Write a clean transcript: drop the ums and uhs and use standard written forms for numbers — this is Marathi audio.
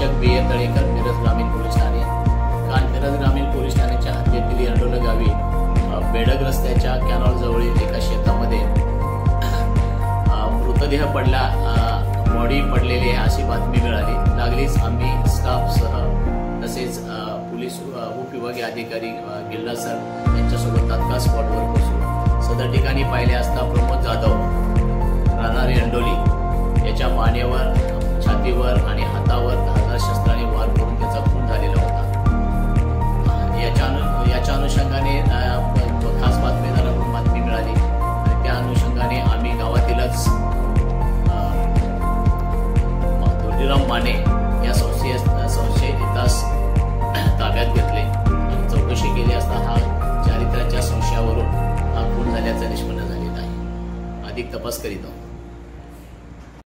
निरीक्षक बी ए तळेकर, मिरज ग्रामीण पोलीस ठाणे. काल मिरज ग्रामीण पोलीस ठाण्याच्या हद्दीतील एरडोल गावी बेडग रस्त्याच्या कॅनॉल जवळील एका शेतामध्ये मृतदेह पडला, बॉडी पडलेली आहे अशी बातमी मिळाली. लागलीच आम्ही स्टाफसह तसेच पोलीस उपविभागीय अधिकारी गिल्ला सर यांच्यासोबत तात्काळ स्पॉटवर पोहोचलो. सदर ठिकाणी पाहिले असता प्रमोद जाधव राहणार एरडोली याच्या मानेवर, छातीवर आणि हातावर धारदार शस्त्राने वार करून त्याचा खून झालेला होता. याच्या अनुषंगाने खास बातमीदाराकडून बातमी मिळाली आणि त्या अनुषंगाने आम्ही गावातीलच धोंडीराम माने या संशयितास ताब्यात घेतले आणि चौकशी केली असता हा चारित्र्याच्या संशयावरून हा खून झाल्याचं निष्पन्न झालेला आहे. अधिक तपास करीत आहोत.